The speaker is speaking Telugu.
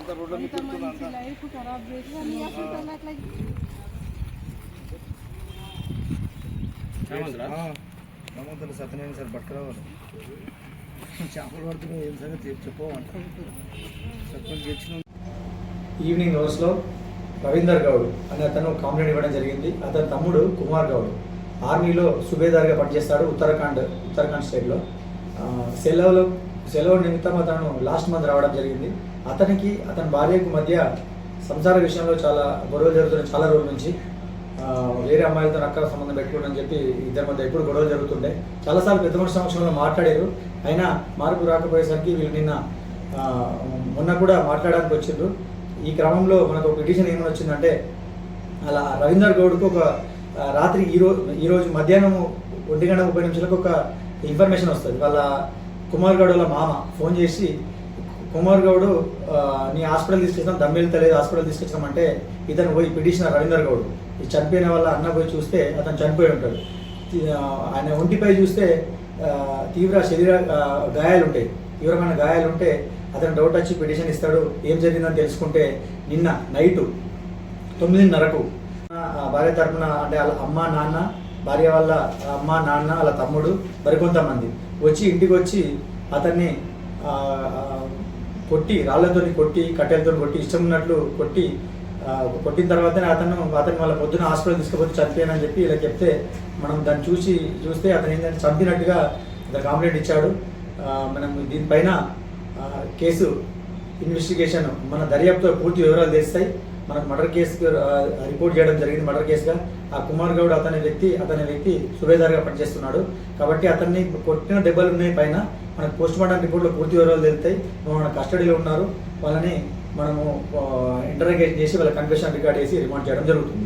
లైఫ్ ఖరాబ్ చేసి సముద్రం సత్యనారాయణ సార్ పట్టుకురావాలి చేపలు పడుతున్నాయి ఏం సంగతి చెప్పమంట ఈవినింగ్ అవర్స్లో రవీందర్ గౌడ్ అనే అతను కంప్లైంట్ ఇవ్వడం జరిగింది. అతని తమ్ముడు కుమార్ గౌడ్ ఆర్మీలో సుబేదార్గా పనిచేస్తాడు ఉత్తరాఖండ్ స్టేట్లో. సెలవు నిమిత్తం అతను లాస్ట్ మంత్ రావడం జరిగింది. అతనికి అతని భార్యకు మధ్య సంసార విషయంలో చాలా గొడవలు జరుగుతున్నాయి. చాలా రోజుల నుంచి వేరే అమ్మాయిలతో అక్కడ సంబంధం పెట్టుకోవడం చెప్పి ఇద్దరి మధ్య ఎప్పుడు గొడవలు జరుగుతుండే. చాలాసార్లు పెద్ద మనిషి సమక్షంలో మాట్లాడారు. అయినా మార్పు రాకపోయేసరికి వీళ్ళు నిన్న మొన్న కూడా మాట్లాడడానికి వచ్చిండ్రు. ఈ క్రమంలో మనకు పిటిషన్ ఏమని వచ్చిందంటే, అలా రవీందర్ గౌడ్కు ఒక రాత్రి ఈరోజు మధ్యాహ్నం 1:30 ఒక ఇన్ఫర్మేషన్ వస్తుంది. వాళ్ళ కుమార్ గౌడ్ వాళ్ళ మామ ఫోన్ చేసి, కుమార్ గౌడ్ నీ హాస్పిటల్ తీసుకొచ్చినాం, దమ్మెళ్తలేదు, హాస్పిటల్ తీసుకొచ్చినామంటే ఇతను పోయి పిటిషనర్ రవీందర్ గౌడ్ ఈ చనిపోయిన వాళ్ళ అన్న పోయి చూస్తే అతను చనిపోయి ఉంటాడు. ఆయన ఒంటిపై చూస్తే తీవ్ర శరీర గాయాలు ఉంటాయి. తీవ్రమైన గాయాలు ఉంటే అతను డౌట్ వచ్చి పిటిషన్ ఇస్తాడు. ఏం జరిగిందని తెలుసుకుంటే నిన్న నైటు 9:30కు భార్య తరఫున అంటే వాళ్ళ అమ్మ నాన్న, భార్య వాళ్ళ అమ్మ నాన్న, వాళ్ళ తమ్ముడు మరికొంతమంది వచ్చి ఇంటికి వచ్చి అతన్ని కొట్టి, రాళ్లతో కొట్టి, కట్టెలతో కొట్టి, ఇష్టం ఉన్నట్లు కొట్టిన తర్వాతనే అతను వాళ్ళ పొద్దున హాస్పిటల్ తీసుకుపోతే చనిపోయానని చెప్పి ఇలా చెప్తే, మనం దాన్ని చూస్తే అతను ఏంటంటే చంపినట్టుగా అతను కంప్లైంట్ ఇచ్చాడు. మనం దీనిపైన కేసు ఇన్వెస్టిగేషన్ మన దర్యాప్తులో పూర్తి వివరాలు తెస్తాయి. మనకు మర్డర్ కేసు రిపోర్ట్ చేయడం జరిగింది. మర్డర్ కేసుగా ఆ కుమార్ గౌడ్ అతని వ్యక్తి సుబేదార్గా పనిచేస్తున్నాడు. కాబట్టి అతన్ని కొట్టిన దెబ్బలు ఉన్నాయి పైన. మనకు పోస్ట్ మార్టం రిపోర్ట్లో పూర్తి వివరాలు తెలుస్తాయి. మన కస్టడీలో ఉన్నారు. వాళ్ళని మనము ఇంటరాగేట్ చేసి వాళ్ళ కన్ఫెషన్ రికార్డ్ చేసి రిమాండ్ చేయడం జరుగుతుంది.